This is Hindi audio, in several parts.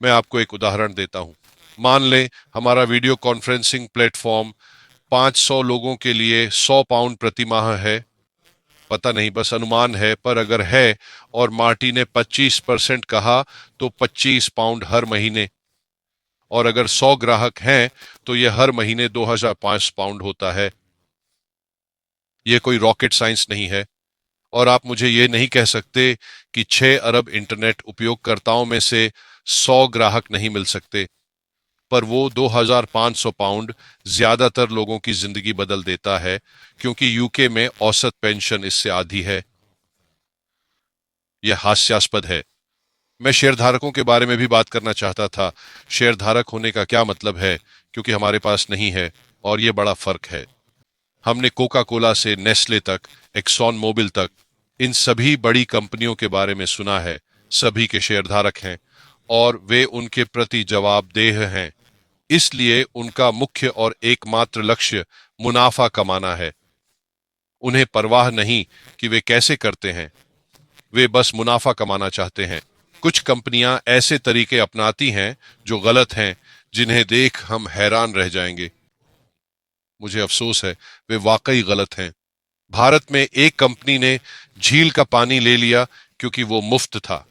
मैं आपको एक उदाहरण देता हूं। मान लें हमारा वीडियो कॉन्फ्रेंसिंग प्लेटफॉर्म 500 लोगों के लिए 100 पाउंड प्रति माह है। पता नहीं, बस अनुमान है, पर अगर है और मार्टी ने 25% कहा तो 25 पाउंड हर महीने। और अगर 100 ग्राहक हैं तो यह हर महीने 2500 पाउंड होता है। यह कोई रॉकेट साइंस नहीं है। और आप मुझे ये नहीं कह सकते कि 6 अरब इंटरनेट उपयोगकर्ताओं में से 100 ग्राहक नहीं मिल सकते। पर वो 2500 पाउंड ज्यादातर लोगों की जिंदगी बदल देता है, क्योंकि यूके में औसत पेंशन इससे आधी है। यह हास्यास्पद है। मैं शेयरधारकों के बारे में भी बात करना चाहता था। शेयरधारक होने का क्या मतलब है, क्योंकि हमारे पास नहीं है। और यह बड़ा फर्क है। हमने कोका कोला से नेस्ले तक, एक्सॉन मोबिल तक, इन सभी बड़ी कंपनियों के बारे में सुना है। सभी के शेयरधारक हैं और वे उनके प्रति जवाबदेह हैं। इसलिए उनका मुख्य और एकमात्र लक्ष्य मुनाफा कमाना है। उन्हें परवाह नहीं कि वे कैसे करते हैं, वे बस मुनाफा कमाना चाहते हैं। कुछ कंपनियां ऐसे तरीके अपनाती हैं जो गलत हैं, जिन्हें देख हम हैरान रह जाएंगे। मुझे अफसोस है, वे वाकई गलत हैं। भारत में एक कंपनी ने झील का पानी ले लिया क्योंकि वो मुफ्त था।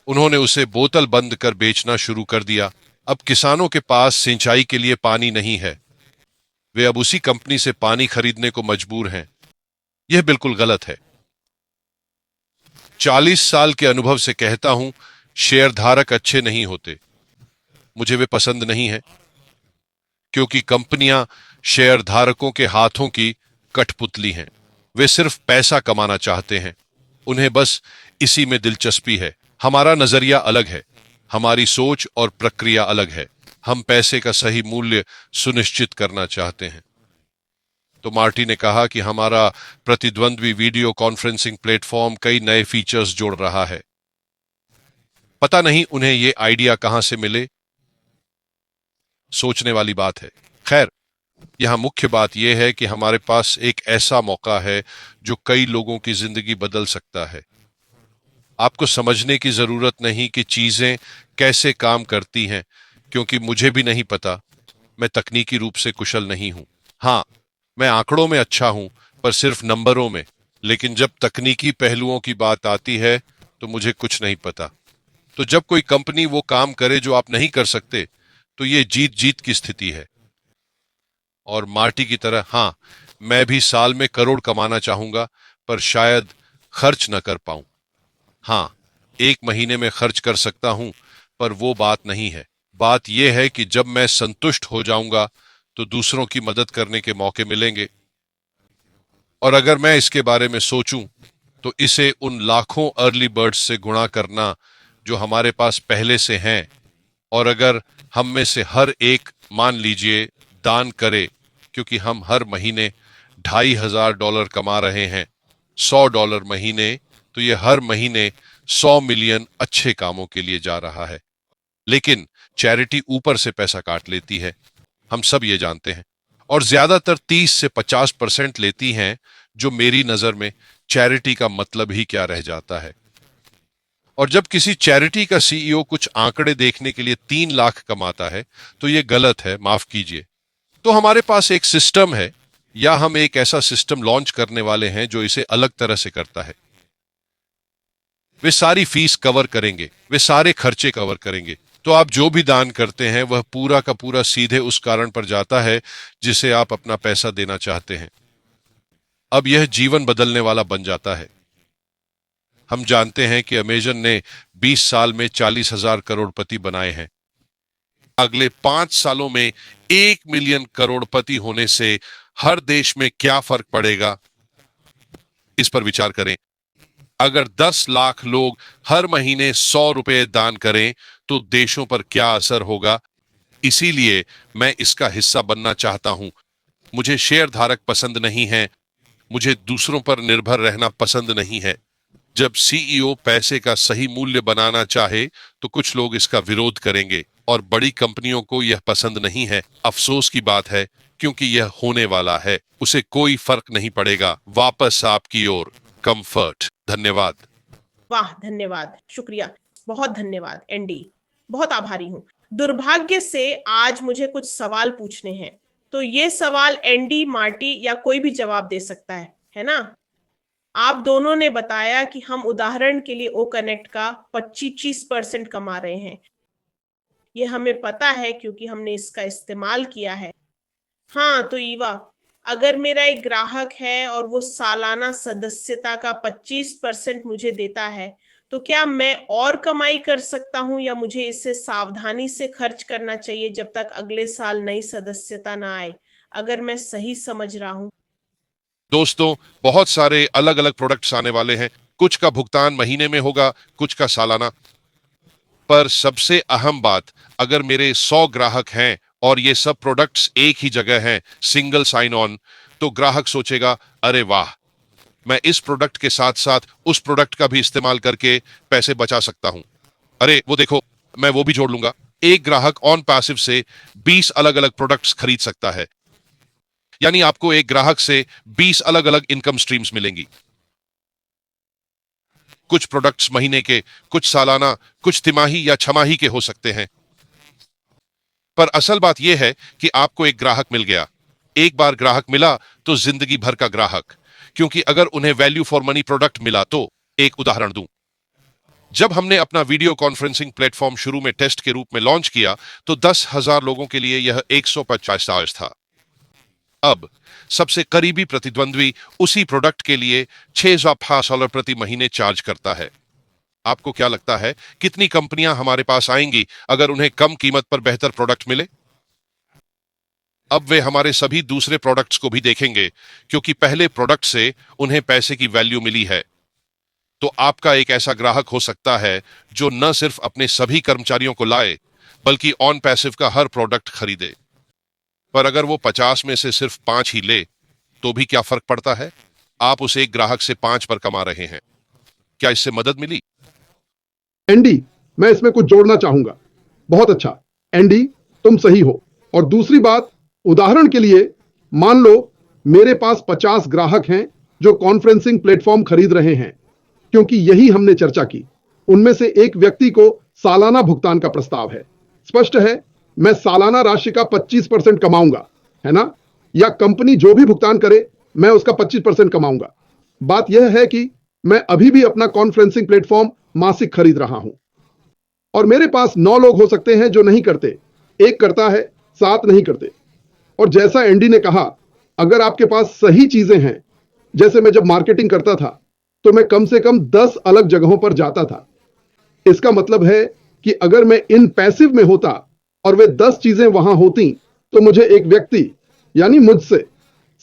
उन्होंने उसे बोतल बंद कर बेचना शुरू कर दिया। अब किसानों के पास सिंचाई के लिए पानी नहीं है। वे अब उसी कंपनी से पानी खरीदने को मजबूर हैं। यह बिल्कुल गलत है। 40 साल के अनुभव से कहता हूं, शेयरधारक अच्छे नहीं होते। मुझे वे पसंद नहीं है, क्योंकि कंपनियां शेयरधारकों के हाथों की कठपुतली हैं। वे सिर्फ पैसा कमाना चाहते हैं। उन्हें बस इसी में दिलचस्पी है। हमारा नजरिया अलग है। हमारी सोच और प्रक्रिया अलग है। हम पैसे का सही मूल्य सुनिश्चित करना चाहते हैं। तो मार्टी ने कहा कि हमारा प्रतिद्वंद्वी वीडियो कॉन्फ्रेंसिंग प्लेटफॉर्म कई नए फीचर्स जोड़ रहा है। पता नहीं उन्हें ये आइडिया कहां से मिले। सोचने वाली बात है। खैर, यहां मुख्य बात यह है कि हमारे पास एक ऐसा मौका है जो कई लोगों की जिंदगी बदल सकता है। आपको समझने की जरूरत नहीं कि चीजें कैसे काम करती हैं, क्योंकि मुझे भी नहीं पता। मैं तकनीकी रूप से कुशल नहीं हूं। हाँ, मैं आंकड़ों में अच्छा हूं, पर सिर्फ नंबरों में। लेकिन जब तकनीकी पहलुओं की बात आती है तो मुझे कुछ नहीं पता। तो जब कोई कंपनी वो काम करे जो आप नहीं कर सकते, तो ये जीत जीत की स्थिति है। और मार्टी की तरह, हाँ, मैं भी साल में करोड़ कमाना चाहूंगा, पर शायद खर्च न कर पाऊं। हाँ, एक महीने में खर्च कर सकता हूं, पर वो बात नहीं है। बात यह है कि जब मैं संतुष्ट हो जाऊंगा तो दूसरों की मदद करने के मौके मिलेंगे। और अगर मैं इसके बारे में सोचूं तो इसे उन लाखों अर्ली बर्ड्स से गुणा करना जो हमारे पास पहले से हैं। और अगर हम में से हर एक, मान लीजिए, दान करे, क्योंकि हम हर महीने $2500 कमा रहे हैं, $100 महीने, तो ये हर महीने 100 मिलियन अच्छे कामों के लिए जा रहा है। लेकिन चैरिटी ऊपर से पैसा काट लेती है, हम सब ये जानते हैं। और ज्यादातर 30 से 50% लेती हैं, जो मेरी नजर में चैरिटी का मतलब ही क्या रह जाता है। और जब किसी चैरिटी का सीईओ कुछ आंकड़े देखने के लिए 3 लाख कमाता है तो ये गलत है, माफ कीजिए। तो हमारे पास एक सिस्टम है, या हम एक ऐसा सिस्टम लॉन्च करने वाले हैं जो इसे अलग तरह से करता है। वे सारी फीस कवर करेंगे, वे सारे खर्चे कवर करेंगे। तो आप जो भी दान करते हैं वह पूरा का पूरा सीधे उस कारण पर जाता है जिसे आप अपना पैसा देना चाहते हैं। अब यह जीवन बदलने वाला बन जाता है। हम जानते हैं कि अमेजन ने 20 साल में 40,000 करोड़पति बनाए हैं। अगले 5 सालों में 1 मिलियन करोड़पति होने से हर देश में क्या फर्क पड़ेगा, इस पर विचार करें। अगर 10 लाख लोग हर महीने 100 रुपए दान करें तो देशों पर क्या असर होगा। इसीलिए मैं इसका हिस्सा बनना चाहता हूं। मुझे शेयर धारक पसंद नहीं है। मुझे दूसरों पर निर्भर रहना पसंद नहीं है। जब सीईओ पैसे का सही मूल्य बनाना चाहे तो कुछ लोग इसका विरोध करेंगे, और बड़ी कंपनियों को यह पसंद नहीं है। अफसोस की बात है, क्योंकि यह होने वाला है। उसे कोई फर्क नहीं पड़ेगा। वापस आपकी ओर, कंफर्ट। धन्यवाद। वाह, धन्यवाद, शुक्रिया, बहुत धन्यवाद एंडी। बहुत आभारी हूँ। दुर्भाग्य से आज मुझे कुछ सवाल पूछने हैं, तो ये सवाल एंडी, मार्टी या कोई भी जवाब दे सकता है ना? आप दोनों ने बताया कि हम उदाहरण के लिए ओ कनेक्ट का 25% कमा रहे हैं। ये हमें पता है क्योंकि हमने इसका इस्तेमाल किया है। हाँ, तो ईवा, अगर मेरा एक ग्राहक है और वो सालाना सदस्यता का 25% मुझे देता है, तो क्या मैं और कमाई कर सकता हूँ या मुझे इसे सावधानी से खर्च करना चाहिए जब तक अगले साल नई सदस्यता ना आए? अगर मैं सही समझ रहा हूँ। दोस्तों, बहुत सारे अलग अलग प्रोडक्ट्स आने वाले हैं। कुछ का भुगतान महीने में होगा, कुछ का सालाना। पर सबसे अहम बात, अगर मेरे 100 ग्राहक हैं और ये सब प्रोडक्ट्स एक ही जगह हैं, सिंगल साइन ऑन, तो ग्राहक सोचेगा, अरे वाह, मैं इस प्रोडक्ट के साथ साथ उस प्रोडक्ट का भी इस्तेमाल करके पैसे बचा सकता हूं। अरे वो देखो, मैं वो भी जोड़ लूंगा। एक ग्राहक ऑन पैसिव से 20 अलग अलग प्रोडक्ट्स खरीद सकता है। यानी आपको एक ग्राहक से 20 अलग अलग इनकम स्ट्रीम्स मिलेंगी। कुछ प्रोडक्ट्स महीने के, कुछ सालाना, कुछ तिमाही या छमाही के हो सकते हैं। पर असल बात यह है कि आपको एक ग्राहक मिल गया। एक बार ग्राहक मिला तो जिंदगी भर का ग्राहक। क्योंकि अगर उन्हें वैल्यू फॉर मनी प्रोडक्ट मिला तो, एक उदाहरण दूं, जब हमने अपना वीडियो कॉन्फ्रेंसिंग प्लेटफॉर्म शुरू में टेस्ट के रूप में लॉन्च किया तो 10,000 लोगों के लिए यह $150 था। अब सबसे करीबी प्रतिद्वंद्वी उसी प्रोडक्ट के लिए $6,500 प्रति महीने चार्ज करता है। आपको क्या लगता है कितनी कंपनियां हमारे पास आएंगी अगर उन्हें कम कीमत पर बेहतर प्रोडक्ट मिले? अब वे हमारे सभी दूसरे प्रोडक्ट्स को भी देखेंगे, क्योंकि पहले प्रोडक्ट से उन्हें पैसे की वैल्यू मिली है। तो आपका एक ऐसा ग्राहक हो सकता है जो न सिर्फ अपने सभी कर्मचारियों को लाए, बल्कि ऑन पैसिव का हर प्रोडक्ट खरीदे। पर अगर वो 50 में से सिर्फ 5 ही ले, तो भी क्या फर्क पड़ता है? आप उस एक ग्राहक से 5 पर कमा रहे हैं। क्या इससे मदद मिली? एंडी, मैं इसमें कुछ जोड़ना चाहूंगा। बहुत अच्छा एंडी, तुम सही हो। और दूसरी बात, उदाहरण के लिए मान लो मेरे पास 50 ग्राहक हैं जो कॉन्फ्रेंसिंग प्लेटफॉर्म खरीद रहे हैं। क्योंकि यही हमने चर्चा की, उनमें से एक व्यक्ति को सालाना भुगतान का प्रस्ताव है। स्पष्ट है, मैं सालाना राशि का 25% कमाऊंगा, है ना? या कंपनी जो भी भुगतान करे, मैं उसका 25% कमाऊंगा। बात यह है कि मैं अभी भी अपना कॉन्फ्रेंसिंग प्लेटफॉर्म मासिक खरीद रहा हूं। और मेरे पास 9 लोग हो सकते हैं जो नहीं करते, एक करता है, 7 नहीं करते। और जैसा एंडी ने कहा, अगर आपके पास सही चीजें हैं, जैसे मैं जब मार्केटिंग करता था तो मैं कम से कम 10 अलग जगहों पर जाता था। इसका मतलब है कि अगर मैं इन पैसिव में होता और वे 10 चीजें वहां होती, तो मुझे एक व्यक्ति यानी मुझसे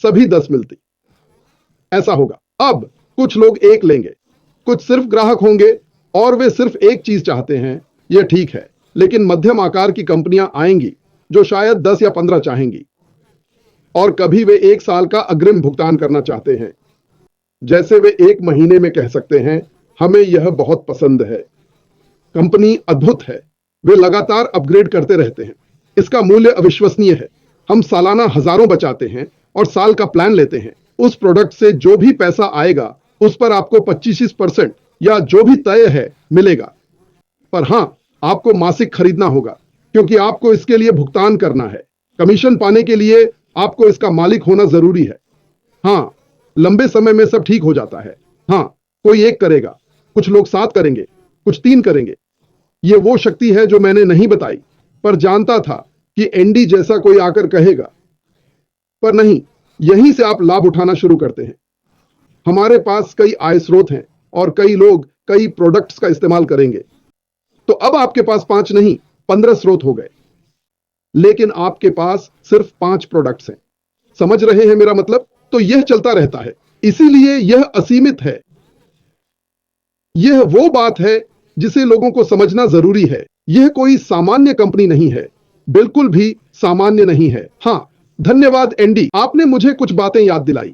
सभी 10 मिलती। ऐसा होगा। अब कुछ लोग एक लेंगे, कुछ सिर्फ ग्राहक होंगे और वे सिर्फ एक चीज चाहते हैं। यह ठीक है, लेकिन मध्यम आकार की कंपनियां आएंगी जो शायद 10 या 15 चाहेंगी। और कभी वे 1 साल का अग्रिम भुगतान करना चाहते हैं। जैसे वे 1 महीने में कह सकते हैं, हमें यह बहुत पसंद है, कंपनी अद्भुत है, वे लगातार अपग्रेड करते रहते हैं, इसका मूल्य अविश्वसनीय है, हम सालाना हजारों बचाते हैं और साल का प्लान लेते हैं। उस प्रोडक्ट से जो भी पैसा आएगा उस पर आपको 25% या जो भी तय है मिलेगा। पर हां, आपको मासिक खरीदना होगा, क्योंकि आपको इसके लिए भुगतान करना है। कमीशन पाने के लिए आपको इसका मालिक होना जरूरी है। हां, लंबे समय में सब ठीक हो जाता है। हां, कोई एक करेगा, कुछ लोग 7 करेंगे, कुछ 3 करेंगे। यह वो शक्ति है जो मैंने नहीं बताई, पर जानता था कि एंडी जैसा कोई आकर कहेगा। पर नहीं, यहीं से आप लाभ उठाना शुरू करते हैं। हमारे पास कई आय स्रोत हैं और कई लोग कई प्रोडक्ट्स का इस्तेमाल करेंगे। तो अब आपके पास 5 नहीं, 15 स्रोत हो गए। लेकिन आपके पास सिर्फ 5 प्रोडक्ट्स हैं। समझ रहे हैं मेरा मतलब? तो यह चलता रहता है, इसीलिए यह असीमित है। यह वो बात है जिसे लोगों को समझना जरूरी है। यह कोई सामान्य कंपनी नहीं है, बिल्कुल भी सामान्य नहीं है। हां, धन्यवाद एंडी, आपने मुझे कुछ बातें याद दिलाई।